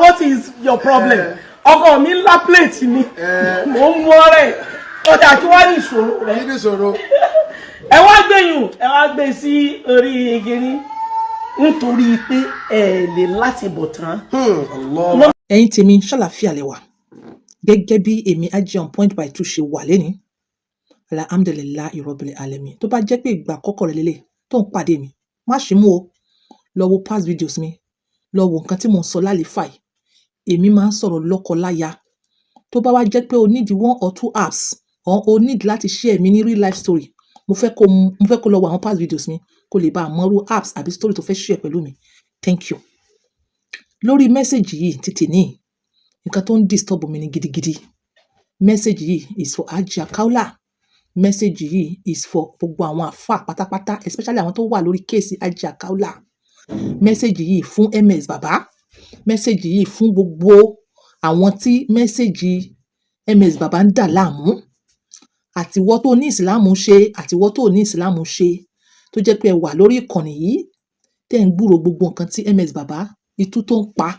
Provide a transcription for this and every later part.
what is your problem? Ọkọ mi ńlá plate ni. Mo ń mú ọ̀rẹ́. Ó dà kí wá ní ìṣòro rẹ̀. Kí ni ìṣòro? Ẹ wá gbé sí orí igi ní nítorí pé ẹ lè láti bọ̀ tán. Ẹ̀yin tèmi ṣàlàfíà lẹ wà gẹ́gẹ́ bí èmi Aji on point by 2 ṣe wà lẹ́ni alhamdulillahi rabbil alamin. Tó bá jẹ́ pé ìgbà àkọ́kọ́ rẹ lélẹ̀ tó ń pàdé mi má ṣe mú o lọ wo past videos mi lọ wo nǹkan tí mo ń sọ lálẹ́fà yìí èmi máa ń sọ̀rọ̀ lọ́kọ-láya tó bá wá jẹ́ pé o need 1 or 2 apps or o need láti share mi ní real life story mo fẹ́ kó lọ wo àwọn past videos mi kó lè bá àmọ́rú apps àbí story tó fẹ́ share pẹ̀lú mi. Thank you. Lórí message yìí títí ní nǹkan tó ń disturb mi ní gidigidi. Message yìí is for Hajia Kaola. Message yìí is for gbogbo àwọn àfà pátápátá especially àwọn tó wà lórí kéèsì Hajia Kaola. Message yìí fún MS Baba. Message yìí fún gbogbo àwọn tí message MS Baba ń dà láàmú. Àtiwọ́ tó ní ìsìlámù ṣe àtiwọ́ tó ní ìsìlámù ṣe tó jẹ́ pé ẹ wà lórí ìkànnì yìí tẹ́ ń gbúrò gbogbo nǹkan tí MS Baba itú tó ń pa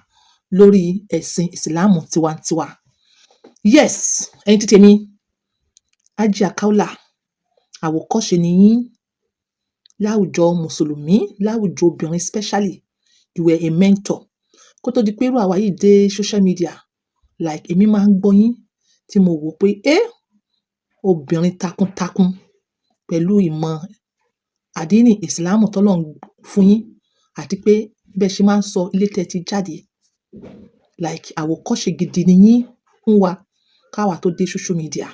lórí ẹ̀sìn ìsìlámù tiwantiwa. Yes, ẹ̀yin tí tèmi Hajia Kaola àwòkọ́ṣe ni yín láwùjọ mùsùlùmí láwùjọ obìnrin especially you were a mentor. Kó tó di pé irú àwa yìí dé social media like èmi máa ń gbọ́ yín tí mo wò pé obìnrin takuntakun pẹ̀lú ìmọ̀ àdínì ìsìlámù tọ́lọ́run fún yín àti pé bẹ́ẹ̀ ṣe máa ń sọ ilé tẹ́ ti jáde like àwòkọ́ṣe gidi ni yín fún wa káwa tó dé social media.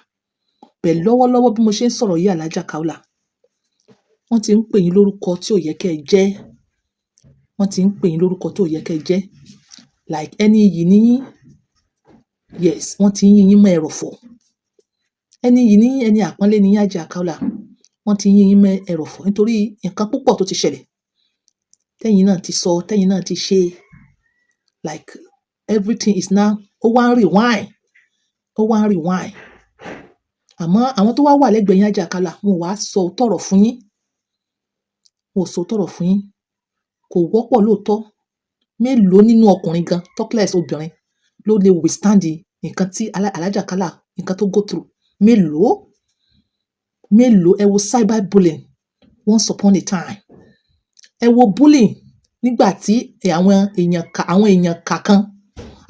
Bẹ́ẹ̀ lọ́wọ́lọ́wọ́ bí mo ṣe ń sọ̀rọ̀ yìí Hajia Kaola wọ́n ti ń pè yín lórúkọ tí ò yẹ kẹ́ ẹ jẹ́. Wọ́n ti ń pè yín lórúkọ tí ò yẹ kẹ́ ẹ jẹ́ like ẹni yìí ní yín. Yes, wọ́n ti ń yín yín mọ́ ẹrọ̀fọ̀. Ẹni yìí ní ẹni àpọ́nlé ní Hajia Kaola. Wọ́n ti ń yín yín mọ́ ẹrọ̀fọ̀ nítorí nǹkan púpọ̀ tó ti ṣẹlẹ̀. Tẹ́yin náà ti sọ, tẹ́yin náà ti ṣe like everything is now ó wá ń rewind. Àmọ́ àwọn tó wá lẹ́gbẹ̀ẹ́ yín Hajia Kaola wọn ò wá sọ tọ̀rọ̀ fún yín. Wọn ò sọ tọ̀rọ̀ fún yín. Kò wọ́pọ̀ lóòótọ́. Mélòó nínú ọkùnrin gan talkless obìnrin ló lè withstand nǹkan tí Hajia Kaola nǹkan tó go through. Mélòó ẹ wo cyber bullying once upon a time. Ẹ wo bullying nígbà tí àwọn èèyàn kàkan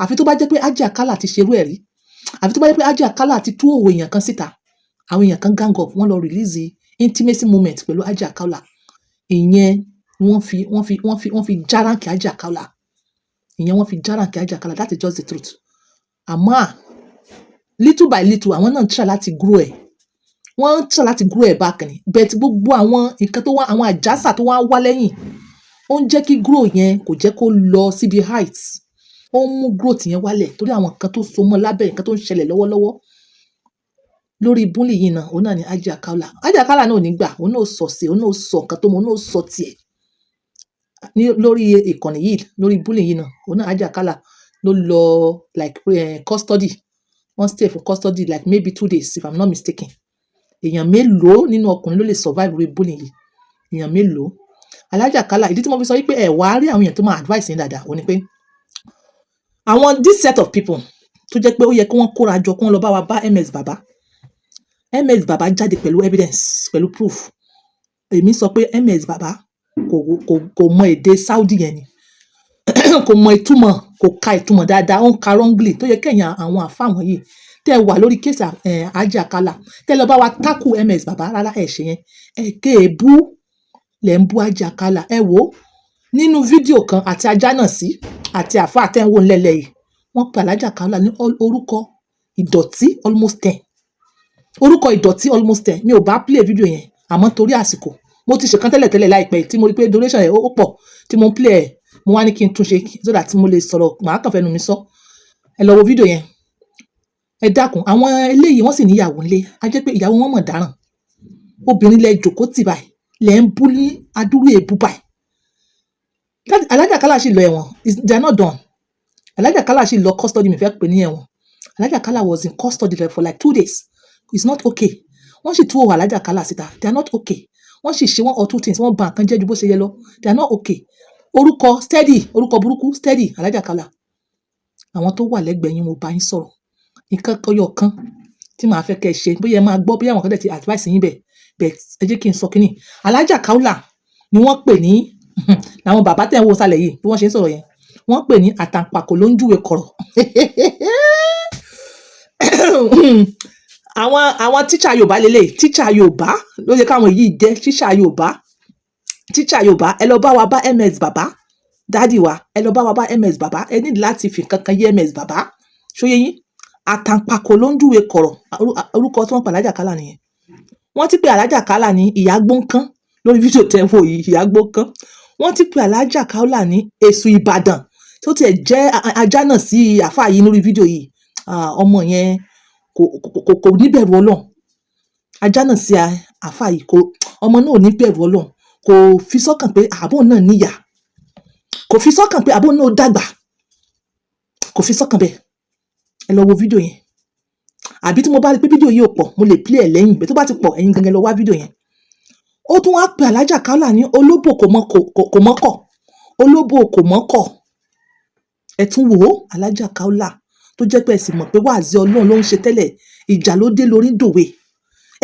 àfi tó bá jẹ́ pé Hajia Kaola ti ṣerú ẹ̀ rí àfi tó bá jẹ́ pé Hajia Kaola ti tú òwò èèyàn kan síta àwọn èèyàn kan gang up wọ́n lọ release intimacy moment pẹ̀lú Hajia Kaola. Ìyẹn wọ́n fi járáǹkì Hajia Kaola. That is just the truth. Àmọ́ little by little àwọn náà ń try láti grow ẹ̀. Wọ́n ń try láti grow ẹ̀ back ni. But gbogbo àwọn nǹkan tó wá àwọn àjàsà tó wá lẹ́yìn ó ń jẹ́ kí grow yẹn kò jẹ́ kó lọ síbi heights. Ó ń mú growth yẹn wálẹ̀ torí àwọn nǹkan tó so mọ́ lábẹ́ nǹkan tó ń ṣẹlẹ̀ lọ́wọ́lọ́wọ́. Lórí bully yìí náà òun náà ni Hajia Kaola. Hajia Kaola náà ò ní gbà òun náà sọ sí òun náà sọ nǹkan tó mọ òun náà sọ tiẹ̀. Lórí ìkànnì yìí lórí bully yìí náà òun náà Hajia Kaola ló lọ like custody. Wọ́n stay for custody like maybe 2 days if I'm not mistaken. Èèyàn mélòó nínú ọkùnrin ló lè survive lórí bully yìí? Èèyàn mélòó? Hajia Kaola ìdí tí mo fi sọ wípé ẹ wá rí àwọn èèyàn tó máa advice yín dáadáa ó ní pé àwọn this set of people tó jẹ́ pé ó yẹ kí wọ́n kóra jọ kí wọ́n lọ bá wa bá MS Baba. MS Baba jáde pẹ̀lú evidence pẹ̀lú proof. Èmi sọ pé MS Baba kò mọ èdè Saudi yẹn ni kò mọ ìtumọ̀ kò ka ìtumọ̀ dáadáa ó ń ka wrongly tó yẹ kẹ́yìn àwọn àfáà wọ̀nyí tẹ́ wà lórí kéèsì Hajia Kaola tẹ́ lọ bá wa tackle MS Baba rárá ẹ̀ ṣe yẹn ẹ̀ kéèbú lẹ̀ ń bú Hajia Kaola. Ẹ wò nínú fídíò kan àti ajá náà sí àti àfáà tẹ́ ń wò ńlẹ̀lẹ̀ yìí wọ́n pe Hajia Kaola ní orúkọ ìdọ̀tí almost 10. Orúkọ ìdọ̀tí almost 10. Mi ò bá play fídíò yẹn àmọ́ torí àsìkò mo ti ṣèkan tẹ́lẹ̀ láìpẹ́ tí mo rí pé duration ẹ̀ ó pọ̀ tí mo ń play ẹ̀ mo wá ní kí n tún ṣe so that mo lè sọ̀rọ̀ màá kàn fẹ́nu mi sọ. Ẹ lọ wo fídíò yẹn. Ẹ dákun àwọn eléyìí wọ́n sì níyàwó ńlé a jẹ́ pé ìyàwó wọn mọ̀ dáràn. Obìnrin lẹ jókòó tì báyìí lẹ ń bú ní adúrú èébú báyìí. Hajia Kaola sì lọ ẹ̀wọ̀n they are not done. Hajia Kaola sì lọ custody mi fẹ́ pè ní ẹ̀wọ̀n. Hajia Kaola was in custody for like 2 days. It's not okay. Wọ́n sì tú òwò Hajia Kaola síta. They are not okay. Wọ́n sì ṣe 1 or 2 things wọ́n bà nǹkan jẹ́ ju bó ṣe yẹ lọ. They are not okay. Orúkọ steady orúkọ burúkú steady Hajia Kaola. àwọn tó wà lẹ́gbẹ̀ẹ́ yín mo bá yín sọ̀rọ̀ nǹkan ọyọ kan tí màá fẹ́ kẹ́ ẹ ṣe bóyá ẹ máa gbọ́ bóyá àwọn kan dẹ̀ ti advice yín bẹ̀ ẹ jẹ́ kí n sọ kínní Alhaja Kaola ni wọ́n pè ní làwọn bàbá tẹ̀ ń wo sálẹ̀ yìí bí wọ́n ṣe ń sọ̀rọ̀ yẹn wọ́n pè ní àtàǹpàkò ló ń júwe kọ̀rọ̀ àwọn tíṣà Yorùbá lélẹ̀ tíṣà Yorùbá ló yẹ káwọn yìí jẹ́ tíṣà Yorùbá ẹ lọ bá wa bá MS Baba dádì wa ẹ lọ bá wa bá MS Baba ẹ ní láti fi kankan yé MS Baba ṣóyé yín àtàǹpàkò ló ń júwe kọ̀rọ̀ orúkọ tí wọ́n pa Alhaja Kaola nìyẹn wọ́n ti pe Alhaja Kaola ní ìyá gbóǹkan lórí fídíò tẹ́ ń wò yìí ìyá gbóǹkan wọ́n ti pe Alhaja Kaola ní èṣù Ìbàdàn tó tiẹ̀ jẹ́ ajá náà sí àfáà yìí lórí fídíò yìí ọmọ yẹn kò níbẹ̀rù Ọlọ́run ajá náà sí àfáà yìí ọmọ náà ò níbẹ̀rù Ọlọ́run kò fi sọ́kàn pé àbò náà níyà kò fi sọ́kàn pé àbò náà dàgbà kò fi sọ́kàn bẹ́ẹ̀ ẹ lọ wo fídíò yẹn àbí tí mo bá rí pé fídíò yìí ò pọ̀ mo lè play ẹ̀ lẹ́yìn bẹ́ẹ̀ tó bá ti pọ̀ ẹ̀yin gangan lọ wá fídíò yẹn ó tún wá pe Alhaja Kaola ní olóbò kò mọ́kọ̀ olóbò kò mọ́kọ̀ ẹ tún wò ó Alhaja Kaola tó jẹ́ pé ẹ sì mọ̀ pé wáàzí Ọlọ́run ló ń ṣe tẹ́lẹ̀ ìjà ló dé lórí dòwe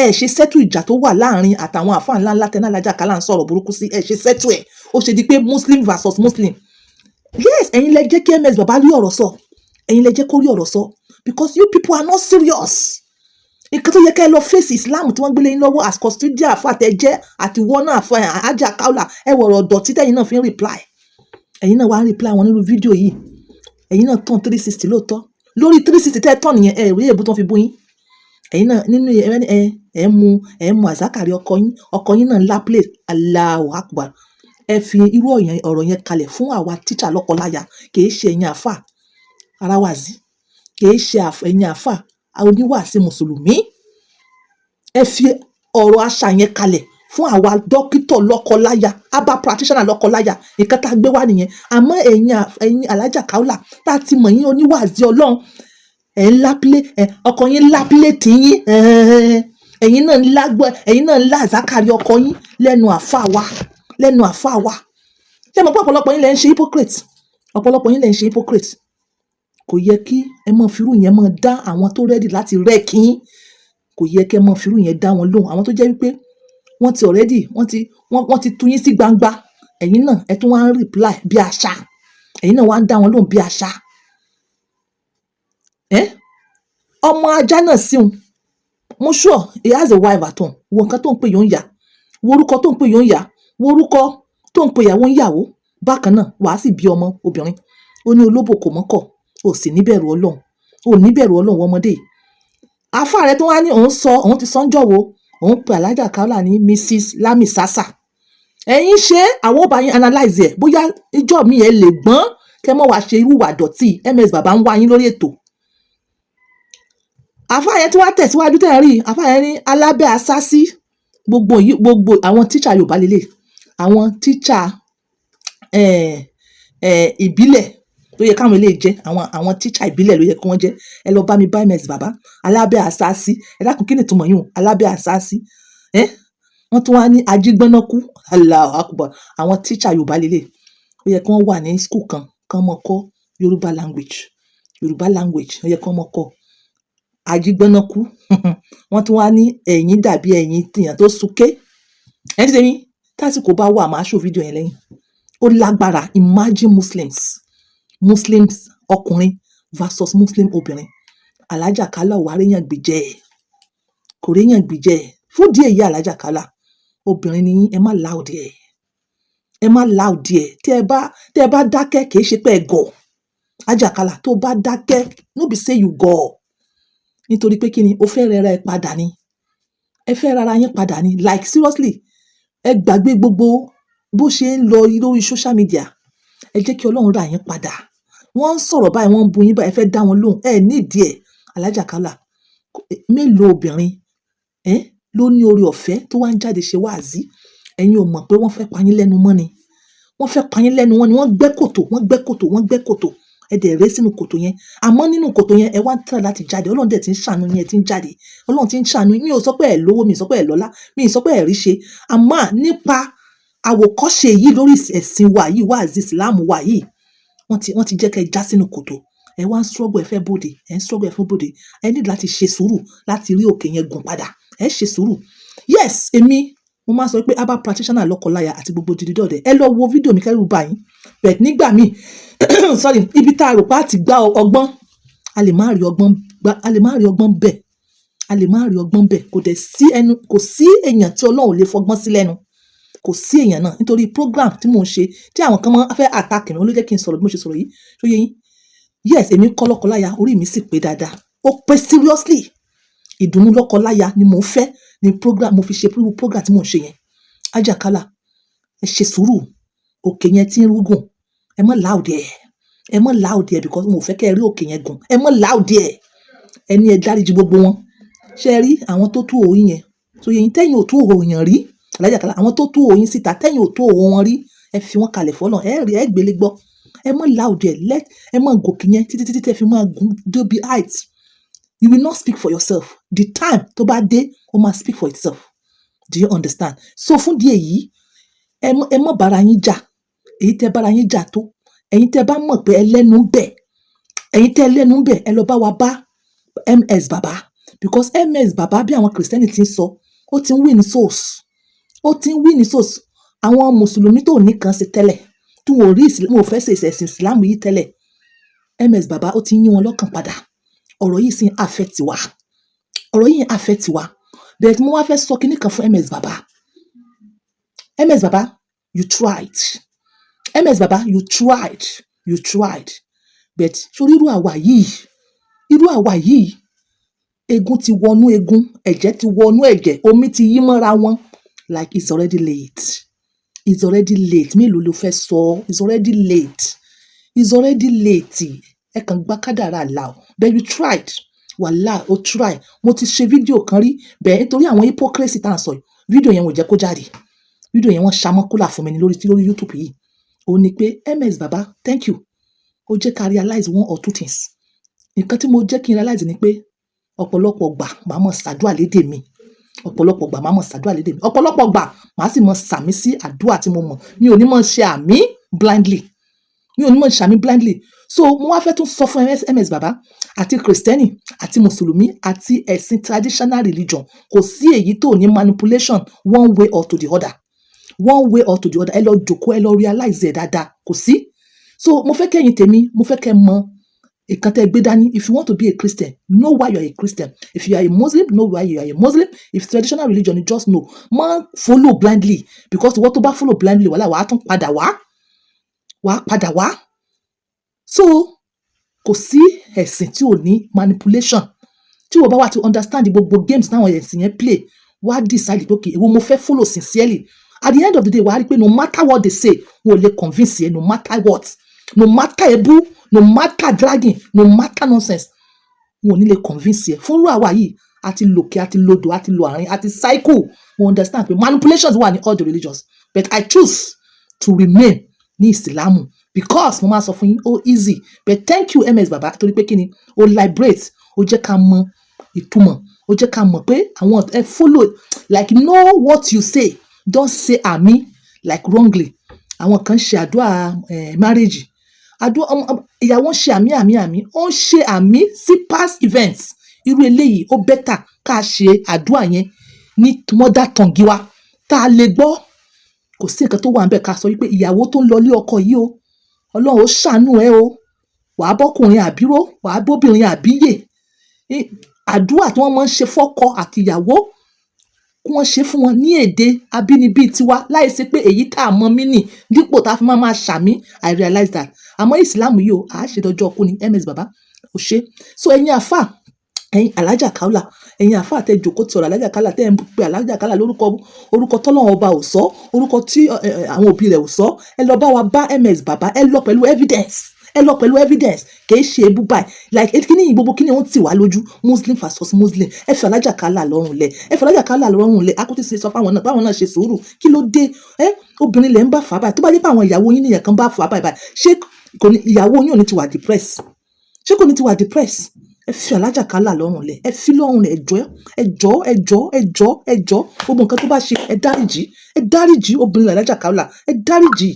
ẹ ṣe sẹ́tù ìjà tó wà láàrin àtàwọn àfáà ńláńlá tẹ́ná Alhaja Kaola ń sọ̀rọ̀ burúkú sí ẹ ṣe sẹ́tù ẹ̀ ó ṣe di pé Muslim versus Muslim yes ẹ̀yin lẹ jẹ́ kí MS Baba rí ọ̀rọ̀ sọ ẹ̀yin lẹ jẹ́ kó rí ọ̀rọ̀ sọ because you people are not serious nǹkan tó yẹ ká ẹ lọ fèsì Islam tí wọ́n gbélé yín lọ́wọ́ as custodian àfàtẹ́jẹ́ àti wọ́n náà fún Alhaja Kaola ẹ wọ̀rọ̀ dọ̀tí tẹ́yìn náà fi ń reply ẹ̀yin náà wá ń reply wọn nínú fídíò yìí ẹ̀yin náà tán 360 lóòótọ́ lórí 360 tẹ́ ẹ tán nìyẹn ẹ rí èbú tó fi bú yín ẹ̀yin náà nínú ẹ mú àzákàrí ọkọ yín náà ńlá plate Allahu Akbar ẹ fi irú ọ̀rọ̀ yẹn kalẹ̀ fún àwa tíṣà lọ́kọláya kìí ṣe ẹ̀yin àfà aráwàzí kìí ṣe ẹ̀yin àfà oníwàásí mùsùlùmí ẹ fi ọ̀rọ̀ àṣà yẹn kalẹ̀ fún àwa dókítà lọ́kọláya herbal practitioner lọ́kọláya nǹkan tá a gbé wá nìyẹn àmọ́ ẹ̀yin Alhaja Kaola tá a ti mọ̀ yín oníwàásí Ọlọ́run ẹ̀ ń lápílé ọkọ yín lápílé tìyín ẹ̀yin náà ńlá àzákàrí ọkọ yín lẹ́nu àfáà wa ṣé mo pé ọ̀pọ̀lọpọ̀ yín lẹ ń ṣe hypocrite kò yẹ kí ẹ mọ firú yẹn mọ dá àwọn tó rẹ́dì láti rẹ́ kí yín kò yẹ kí ẹ mọ firú yẹn dá wọn lóhùn àwọn tó jẹ́ wípé wọ́n ti already wọ́n ti tú yín sí gbangba ẹ̀yin náà ẹ tún wá ń reply bí àṣà ẹ̀yin náà wá ń dá wọn lóhùn bí àṣà ọmọ ajá náà síun mo sure he has a wife at home wo nǹkan tó ń pè yóò ń yà wo orúkọ tó ń pè yóò ń yà wo orúkọ tó ń pè ìyàwó ń yàwó bákan náà wàá sì bí ọmọ obìnrin ó ní olóbò kò mọ́kọ̀ ó sì níbẹ̀rù Ọlọ́run ọmọdé àfáà rẹ tó wá ní òun ti sọ́njọ́ wo òun pe Alhaja Kaola ní Mrs. Lami Sasa ẹ̀yin ṣe àwọn ọba yín analyze ẹ̀ bóyá ìjọ mi ẹ̀ lè gbọ́n kẹ́ mọ́ wá ṣe irú ìwà dọ̀tí MS Baba ń wá yín lórí ètò àfáà yẹn tí wàá tẹ̀síwájú tẹ̀ rí àfáà yẹn ní alábẹ́ asásí gbogbo àwọn tíṣà Yorùbá lélẹ̀ àwọn tíṣà ìbílẹ̀ ló yẹ káwọn eléyìí jẹ́ àwọn tíṣà ìbílẹ̀ ló yẹ kí wọ́n jẹ́ ẹ lọ bá mi bá MS Baba alábẹ́ asásí ẹ dákun kí ni ìtumọ̀ yìí alábẹ́ asásí wọ́n tún wá ní ajígbọ́nákú Allahu Akbar àwọn tíṣà Yorùbá lélẹ̀ ó yẹ kí wọ́n wà ní school kan mọ́ kọ́ Yorùbá language ó yẹ kí wọ́n mọ́ kọ́ ajígbọ́nákú wọ́n tún wá ní ẹ̀yìn dàbí ẹ̀yìn tìyàn tó súnké ẹni tẹ́mi tásìkò bá wà máa ṣó fídíò yẹn lẹ́yìn ó lágbára imagine Muslims ọkùnrin versus Muslim obìnrin Alhaja Kaola wà réyàn gbìjẹ́ kò réyàn gbìjẹ́ fún díẹ̀ yìí Alhaja Kaola obìnrin ni ẹ má láòdì ẹ̀ tí ẹ bá dákẹ́ kìí ṣe pé ẹ gọ̀ Alhaja Kaola tó bá dákẹ́ no be say you gọ̀ nítorí pé kí ni o fẹ́ rẹra ẹ padà ni ẹ fẹ́ rara yín padà ni like seriously ẹ gbàgbé gbogbo bó ṣe ń lọ lórí social media ẹ jẹ́ kí Ọlọ́run ra yín padà wọ́n ń sọ̀rọ̀ báyìí wọ́n ń bu yín báyìí ẹ fẹ́ dá wọn lóhùn ẹ nídìí ẹ̀ Alhaja Kaola mélòó obìnrin ló ní oore ọ̀fẹ́ tó wá ń jáde ṣe wáàzí ẹ̀yin ò mọ̀ pé wọ́n fẹ́ pa yín lẹ́nu mọ́ ni wọ́n gbẹ́ kòtò ẹ dẹ̀ ré sínú kòtò yẹn àmọ́ nínú kòtò yẹn ẹ wá ń tẹ̀ láti jáde Ọlọ́run dẹ̀ ti ń ṣàánú yín ẹ ti ń jáde Ọlọ́run ti ń ṣàánú mi ò sọ pé ẹ lówó mi ò sọ pé ẹ lọ́lá mi ò sọ pé ẹ rí ṣe àmọ́ nípa àwòkọ́ṣe yìí lórí ẹ̀sìn wa yìí wáàzí ìsìláàmù wa yìí wọ́n ti jẹ́ kẹ́ ẹ já sínú kòtò ẹ wá ń struggle ẹ fẹ́ bòde ẹ ń struggle ẹ fẹ́ bòde ẹ ní láti ṣe sùúrù láti rí òkè yẹn gùn padà ẹ ṣe sùúrù. Yes, èmi mo máa sọ pé herbal practitioner lọ́kọláya àti gbogbo dìdídọ̀dẹ̀ ẹ lọ wo fídíò mi kẹ́rù bá yín but nígbà míì sorry ibi tá a rò pé a ti gbá ọgbọ́n a lè má rí ọgbọ́n bẹ́ẹ̀ a lè má rí ọgbọ́n bẹ́ẹ̀ kò sí èèyàn tí Ọlọ́run lè fọgbọ́n sí lẹ́nu kò sí èèyàn náà nítorí program tí mò ń ṣe tí àwọn kan máa fẹ́ attack mi ó ló jẹ́ kí n sọ̀rọ̀ bí mo ṣe sọ̀rọ̀ yìí tó yẹ yín. Yes, èmi kọ́ lọ́kọláya orí mi sì pé dáadáa ó pé seriously ìdùnnú lọ́kọláya ni mò ń fẹ́ ní program mo fi ṣe program tí mò ń ṣe yẹn. Ajakala ẹ ṣe sùúrù òkè yẹn tí ń rúgùn ẹ mọ́ loud ẹ̀ because mo fẹ́ kẹ́ ẹ rí òkè yẹn gùn ẹ mọ́ loud ẹ̀ ẹni ẹ dáríjì gbogbo wọn ṣe rí àwọn tó tú òun yẹn tó yẹ yín tẹ́yìn ò tú òun yẹn rí Alájàkálà àwọn tó tú òun síta tẹ́yìn ò tú òun wọn rí ẹ fi wọn kalẹ̀ fọ́lọ̀ ẹ rí ẹ gbélé gbọ́ ẹ mọ́ loud ẹ̀ ẹ mọ́ gòkè yẹn títí tẹ́ fi máa gùn débi height. You will not speak for yourself. The time tó bá dé ó máa speak for itself. Do you understand? So fún díẹ̀ yìí ẹ mọ́ bára yín jà èyí tẹ́ bára yín jà tó ẹ̀yin tẹ́ bá mọ̀ pé ẹlẹ́nu bẹ̀ ẹ lọ bá wa bá MS Baba because MS Baba bí àwọn Kìrìsìtẹ́nì ti ń sọ ó ti ń win souls àwọn mùsùlùmí tó ní kan sí tẹ́lẹ̀ tí wọn ò fẹ́ ṣe ẹ̀sìn Islam yìí tẹ́lẹ̀ MS Baba ó ti ń yí wọn lọ́kàn padà ọ̀rọ̀ yìí sì ń affect wa bẹ́ẹ̀ tí mo wá fẹ́ sọ kinní kan fún MS Baba you tried MS Baba you tried but sórí irú àwa yìí egun ti wọnú egun ẹ̀jẹ̀ ti wọnú ẹ̀jẹ̀ omi ti yí mọ́ra wọn like it's already late mélòó ló fẹ́ sọ it's already late ẹ kàn gba kádàrá là o but you tried wàhálà o try mo ti ṣe fídíò kan rí bẹ́ẹ̀ nítorí àwọn hypocrisy tá à ń sọ fídíò yẹn ò jẹ́ kó jáde fídíò yẹn wọ́n ṣamọ́ kólà fún mi ní lórí YouTube yìí ó ní pé MS Baba thank you ó jẹ́ ká realize one or two things nǹkan tí mo jẹ́ kí n realize ni pé ọ̀pọ̀lọpọ̀ gbà màá mọ̀ ṣàdúrà lédè mi ọ̀pọ̀lọpọ̀ gbà màá sì mọ̀ sàmí sí àdúrà tí mo mọ̀ mi ò ní mọ̀ ṣe àmì blindly so mo wá fẹ́ tún sọ fún MS Baba àti Kristẹni àti Mùsùlùmí àti ẹ̀sìn traditional religion kò sí èyí tó ní manipulation one way or to the other ẹ lọ jókòó ẹ lọ realize ẹ̀ dáadáa kò sí so mo fẹ́ kẹ́yìn tèmi mo fẹ́ kẹ́ mọ̀ ìkan tẹ́ gbé dání. If you want to be a Christian, know why you are a Christian. If you are a Muslim, know why you are a Muslim. If traditional religion, you just know. Man, follow blindly because what about follow blindly? Wàá tún padà wá. So kò sí ẹ̀sìn tí ò ní manipulation. Tí o bá wá to understand gbogbo games náà ẹ̀sìn yẹn play, wá decide pé okay, èwo mo fẹ́ follow sincerely. At the end of the day, wàá rí pé no matter what they say, wọ́n lè convince yẹn no matter what. No matter ebu, no matter dragging, no matter nonsense, wọn ò ní lè convince yẹ fúnrú àwa yìí àti lòkè àti lodò àti lò àárín àti cycle we understand pé manipulations wà ní all the religions but I choose to remain ní ìsìlámù because mo máa sọ fún yín ó easy but thank you MS Baba torí pé kí ni ó liberate ó jẹ́ ká mọ ìtumọ̀ ó jẹ́ ká mọ̀ pé àwọn ẹ follow like know what you say don't say àmì like wrongly àwọn kan ṣe àdúrà marriage àdúrà ìyàwó ń ṣe àmì ó ń ṣe àmì sí past events irú eléyìí ó better ká ṣe àdúrà yẹn ní mother tongue wa tá a lè gbọ́ kò sí nǹkan tó wà níbẹ̀ ká sọ wípé ìyàwó tó ń lọ lé ọkọ yìí o Ọlọ́run ó ṣàánú ẹ o wàá bọ́kùnrin àbíró wàá bóbìnrin àbíyè àdúrà tí wọ́n máa ń ṣe fọ́kọ àti ìyàwó kí wọ́n ṣe fún wọn ní èdè abínibí tiwa láì sí pé èyí tá a mọ mí nì dípò tá a fi máa ṣàmì I realize that àmọ́ ìsìlámù yìí o àá ṣe dọjọ́ ọkú ni MS Baba ò ṣe so ẹ̀yin àfà ẹ̀yin Alhaja Kaola ẹ̀yin àfà tẹ jòkó ti ọ̀rọ̀ Alhaja Kaola tẹ́ ń pe Alhaja Kaola orúkọ tọ́lọ́run ọba ò sọ orúkọ tí àwọn òbí rẹ̀ ò sọ ẹ lọ bá wa bá MS Baba ẹ lọ pẹ̀lú evidence kì í ṣe ebú báyìí like kíní yìí gbogbo kíní òun tì wá lójú Muslim versus Muslim ẹ fi Alhaja Kaola lọ́rùn lẹ̀ akutí ṣe sọ fáwọn náà báwọn náà ṣe sùúrù kí ló dé obìnrin lẹ̀ ń bá fà báyìí tó bá dé pé àwọn ìyàwó yín nìyẹn kan bá fà báyìí ṣé ìyàwó yín ò ní ti wà depressed ẹ fi Alhaja Kaola lọ́rùn lẹ̀, ẹ fi lọ́rùn lẹ̀, ẹjọ́ gbogbo nǹkan tó bá ṣe ẹ dáríjì obìnrin Alhaja Kaola, ẹ dáríjì,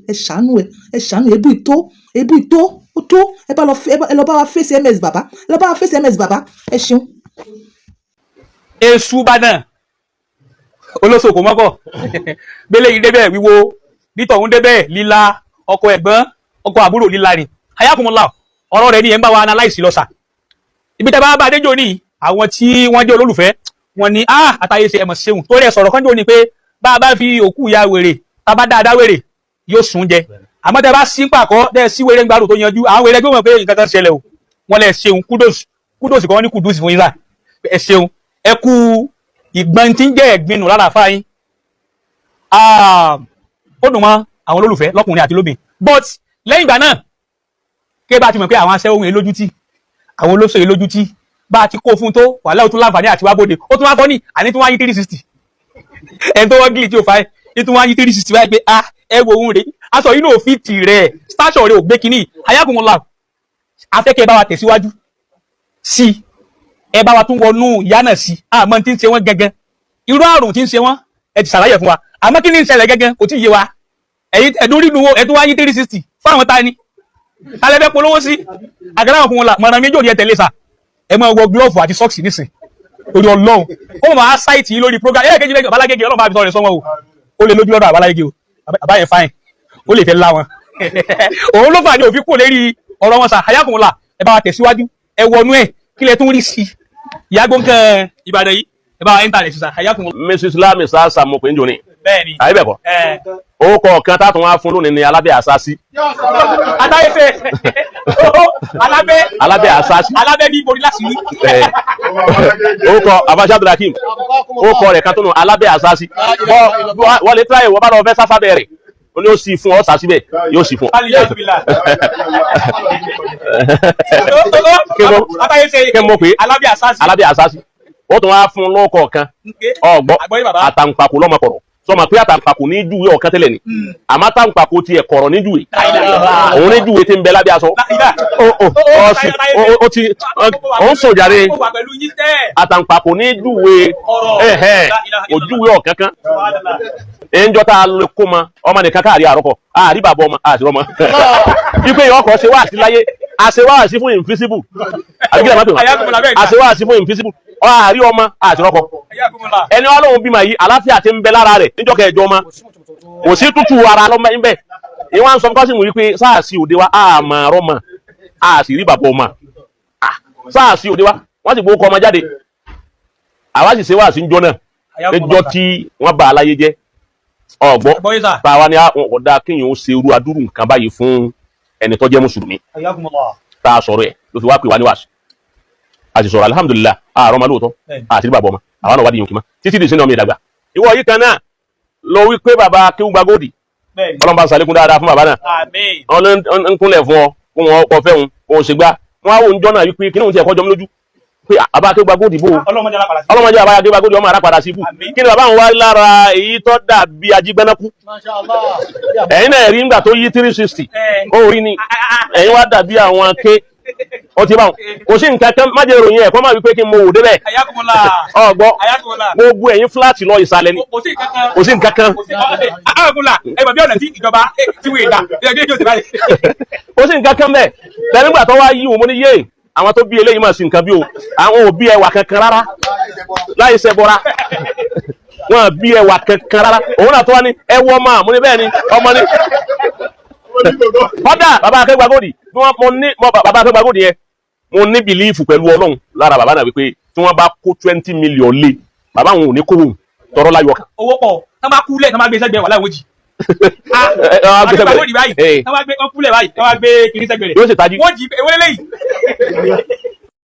ẹ ṣàánú ebú ìtó ó tó, ẹ lọ bá wa face MS bàbá, ẹ ṣeun. Èṣù Ìbàdàn olóṣòkò mọ́kọ̀ gbélé yìí débẹ̀ wíwo nítọ̀hún débẹ̀ líla ọkọ ẹ̀gbọ́n ọkọ àbúrò líla ni ayakumula ọ̀rọ̀ rẹ̀ ni ẹ̀ ń bá wa analyse lọ́sà ibi tẹ́ bá bá déjò ní àwọn tí wọ́n jẹ́ olólùfẹ́ wọn ni àtàyè ṣe ẹ̀mọ̀ ṣeun tó rẹ̀ sọ̀rọ̀ kánjọ́ ni pé bá a bá fi òkú ya wèrè tá a bá dáadáa wèrè yóò sùn jẹ àmọ́ tẹ́ bá sí pàkọ́ tẹ́ sí wèrè ń gbàrò tó yanjú àwọn wèrè gbọ́mọ̀ pé nǹkan kan ṣẹlẹ̀ o wọ́n lẹ̀ ṣeun kúdòsì kan ní kùdùsì fún yín sà ẹ ṣeun ẹ kú ìgbọ́n tí ń jẹ́ ẹ̀gbin nù lára fáyín ó dùn mọ́ àwọn olólùfẹ́ lọ́kùnrin àti lóbìn but lẹ́yìn ìgbà náà ké bá ti mọ̀ pé àwọn aṣẹ́wó ohun èlójútì àwọn olóṣèlú èlójútì bá ti kó fún tó wàhálà ó tún láǹfààní àti wábòde ó tún wá kọ́ ní àní tún wá yí 360 ẹni tó wọ́n gílì tí ó fa ẹ tún wá yí 360 wáyé pé ẹ wo ohun rẹ̀ aṣọ yìí náà fi tì rẹ̀ station rẹ̀ ò gbé kínní ayakunmọ́lá afẹ́kẹ́ bá wa tẹ̀síwájú sí ẹ bá wa tún wọnú ìyá náà sí àmọ́ tí ń ṣe wọ́n gẹ́gẹ́ irú àrùn tí ń ṣe wọ́n ẹ ti ṣàlàyé fún wa àmọ́ kí ni ń ṣẹlẹ̀ gẹ́gẹ́ kò tí ì yé wa ẹ̀dùn rí nuwo ẹ̀dùn wáyé 360 fún àwọn tani alẹ́bẹ̀ polówó sí àgbẹ̀láwọ̀ fún wọn la mọ̀nà méjì òní ẹ̀ tẹ̀lé sa ẹ máa wọ glove àti socks nísìn torí Ọlọ́run ó máa sáìtì yìí lórí program ẹ̀ẹ́dẹ́gẹ́jì lẹ́yìn Babalagége Ọlọ́run máa fi sọ̀rọ̀ sọ́wọ́ o ó lè lójú lọ́dọ̀ Babalagége o àbáyẹn fáìn ó lè fẹ́ lá wọn òun ló fà ní òfin kò lérí ọ̀rọ̀ wọn sa ayakunla ẹ bá wa tẹ̀síwájú ẹ wọnú ẹ kílẹ̀ tún rí sí ìyàgbó nǹkan Ìbàdàn yìí ẹ bá wa ẹ́ńtà sísà ayakunla. Mrs. Lami sasa mo pè ń jò ní. bẹ́ẹ̀ni àyè bẹ̀ kọ́ ó kọ ọ̀kan tá a tún wá fún lónìí ní alábẹ́ àsásí. adáyẹsẹ alábẹ́ àsásí. alábẹ́ ní borí láti rí. ó kọ Abacha Abdulhakeem ó kọ rẹ̀ kan tó nù alábẹ́ àsásí. wọ́n lè tíráyè wọ́n bá lọ fẹ́ sáfá bẹ̀rẹ̀ ó ní ó sì fún ọ sá síbẹ̀ yóò sì fún ọ. kí mo pè é alábẹ́ àsásí ó tún wá fún lọ́kọ̀ kan ọgbọ́ àtàǹpàkò lọ́mọkọ̀rọ̀ sọmọ pé àtàǹpàkò ní júwe ọ̀kan tẹ́lẹ̀ ni àmọ́ àtàǹpàkò tiẹ̀ kọ̀rọ̀ ní júwe òun ní júwe tí ń bẹ lábẹ́ aṣọ ó ń sòjàre àtàǹpàkò ní júwe ò júwe ọ̀kan kan ẹnjọ́ tá a lè kó ma ọmọ nìkan káàrí àrọ́kọ̀ àrí bàbá ọmọ àti ọmọ ipe ọkọ̀ ṣe wá sí láyé àṣewáàsí fún invisible àbíkílẹ̀ mọ́tò àṣewáàsí fún invisible àárí ọmọ àti ọkọ̀ ẹni Ọlọ́run bímọ yìí àlàáfíà ti ń bẹ lára rẹ̀ níjọ́ kẹjọ ọmọ kò sí tútù ara lọ́mọ ń bẹ ìwọ́n sọ fún òwe pé sáàsì òde wa àmà rọ́mọ àṣì rí bàbá ọmọ sáàsì òde wa wọ́n sì gbókọ ọmọ jáde àwa sì ṣe wá sí njọ́ náà níjọ́ tí wọ́n bá aláyé jẹ́ ọ̀gbọ́ táwa ni ọ̀dà kéèyàn ó ṣe irú adúrú nǹkan báyìí fún ẹni tó jẹ́ mùsùlùmí tá a sọ̀rọ̀ ẹ̀ ló fi wá pè wá níwáṣù a sì sọ̀rọ̀ alhamdulillah àárọ̀ ma lóòótọ́ àti bàbá ọmọ àwọn náà wá di yòókì mọ́ títí di sínú ọmọ ìdàgbà ìwọ yìí kan náà lọ wí pé bàbá Akéwùgbà Gold ọlọ́mọba sàlékún dáadáa fún bàbá náà wọn ń kúnlẹ̀ fún ọ kó wọn kọ fẹ́ òun kó o ṣe gbá wọn á wò ń jọ́ náà wípé kí ni òun ti ẹ̀kọ́ jọ mí lójú pé bàbá Akéwùgbà Gold bò ọlọ́mọdé bàbá Akéwùgbà Gold ọmọ àràpàdà sí ibù kí ni bàbá òun wá lára èyí tó dàbí ajígbẹ́nákú ẹ̀yin náà rí nígbà tó yí 360 ó rí ni ẹ̀yin wá dàbí àwọn ké ó ti báwọn kò sí nǹkan kan má jẹ́ ìròyìn ẹ̀kọ́ máa wípé kí n mọ òde bẹ́ẹ̀ ọgbọ́ gbogbo ẹ̀yin fúláàtì lọ ìsàlẹ̀ ni kò sí nǹkan kan kò sí nǹkan kan bẹ́ẹ̀ tẹ́lẹ̀gbà tó wá yí òun mo ní yé àwọn tó bí eléyìí máa sí nǹkan bí o àwọn ò bí ẹwà kankan rárá láì ṣe bọ́ra wọn bí ẹwà kankan rárá òun náà tó wá ní ẹwọ́ ọmọ mo ní bẹ́ẹ̀ ni ọmọ ní kọ́dà bàbá Akéwùgbà Gold bàbá Akéwùgbà Gold yẹn mo ní bìlífù pẹ̀lú Ọlọ́run lára bàbá náà wípé tí wọ́n bá kó 20 million lé bàbá àwọn ò ní kówó tọrọ láyọ̀ kan. owó pọ̀ tán bá kúlẹ̀ tán bá gbé sẹ́gbẹ̀ẹ́ wà láwọn òjì. Akéwùgbà Gold báyìí tán bá gbé kúlẹ̀ báyìí tán bá gbé kiri sẹ́gbẹ̀ẹ́ rẹ̀ yóò sì tají. wọ́n jí ewé lẹ́yìn.